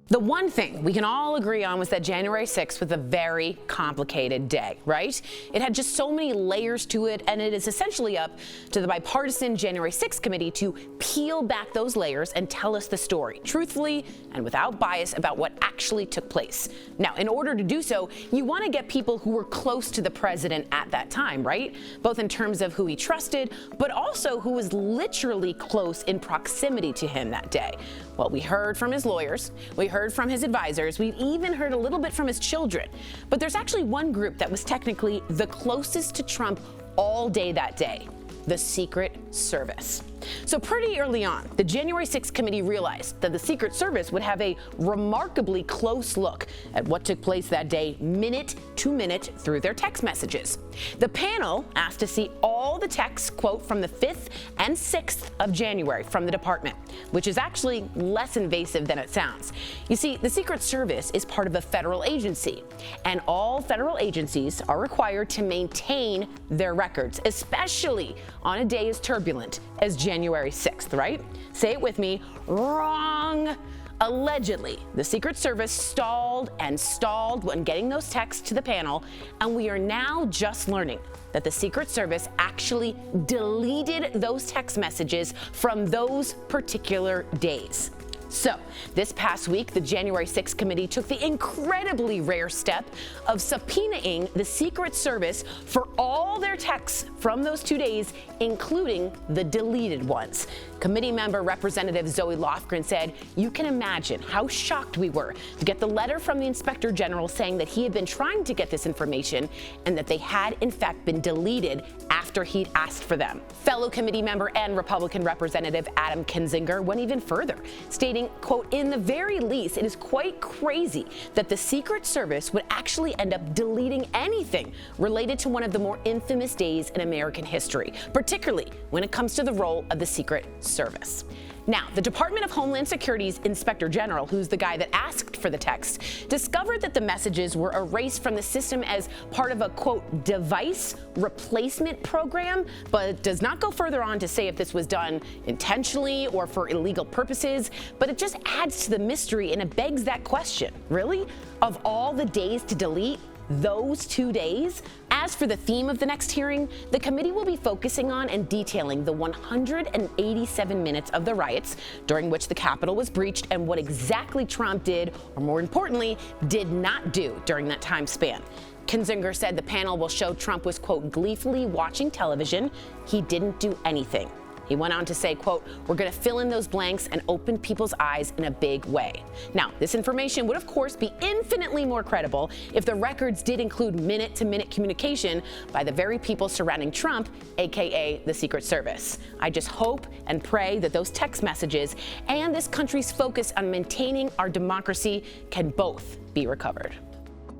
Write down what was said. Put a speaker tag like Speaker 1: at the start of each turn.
Speaker 1: The one thing we can all agree on was that January 6th was a very complicated day, right? It had just so many layers to it, and it is essentially up to the bipartisan January 6th committee to peel back those layers and tell us the story, truthfully and without bias, about what actually took place. Now, in order to do so, you want to get people who were close to the president at that time, right? Both in terms of who he trusted, but also who was literally close in proximity to him that day. Well, we heard from his lawyers, we heard from his advisors, we've even heard a little bit from his children. But there's actually one group that was technically the closest to Trump all day that day: the Secret Service. So pretty early on, the January 6th committee realized that the Secret Service would have a remarkably close look at what took place that day, minute to minute, through their text messages. The panel asked to see all the texts, quote, from the 5th and 6th of January from the department, which is actually less invasive than it sounds. You see, the Secret Service is part of a federal agency, and all federal agencies are required to maintain their records, especially on a day as turbulent as January 6th, right? Say it with me. Wrong. Allegedly, the Secret Service stalled and stalled when getting those texts to the panel, and we are now just learning that the Secret Service actually deleted those text messages from those particular days. So, this past week, the January 6th committee took the incredibly rare step of subpoenaing the Secret Service for all their texts from those 2 days, including the deleted ones. Committee member Representative Zoe Lofgren said, "You can imagine how shocked we were to get the letter from the Inspector General saying that he had been trying to get this information and that they had in fact been deleted after he'd asked for them." Fellow committee member and Republican Representative Adam Kinzinger went even further, stating, quote, "In the very least, it is quite crazy that the Secret Service would actually end up deleting anything related to one of the more infamous days in American history, particularly when it comes to the role of the Secret Service." Now, the Department of Homeland Security's Inspector General, who's the guy that asked for the text, discovered that the messages were erased from the system as part of a, quote, device replacement program, but does not go further on to say if this was done intentionally or for illegal purposes. But it just adds to the mystery, and it begs that question. Really? Of all the days to delete, those 2 days? As for the theme of the next hearing, the committee will be focusing on and detailing the 187 minutes of the riots during which the Capitol was breached and what exactly Trump did, or more importantly, did not do during that time span. Kinzinger said the panel will show Trump was, quote, gleefully watching television. He didn't do anything. He went on to say, quote, "We're going to fill in those blanks and open people's eyes in a big way." Now, this information would, of course, be infinitely more credible if the records did include minute-to-minute communication by the very people surrounding Trump, aka the Secret Service. I just hope and pray that those text messages and this country's focus on maintaining our democracy can both be recovered.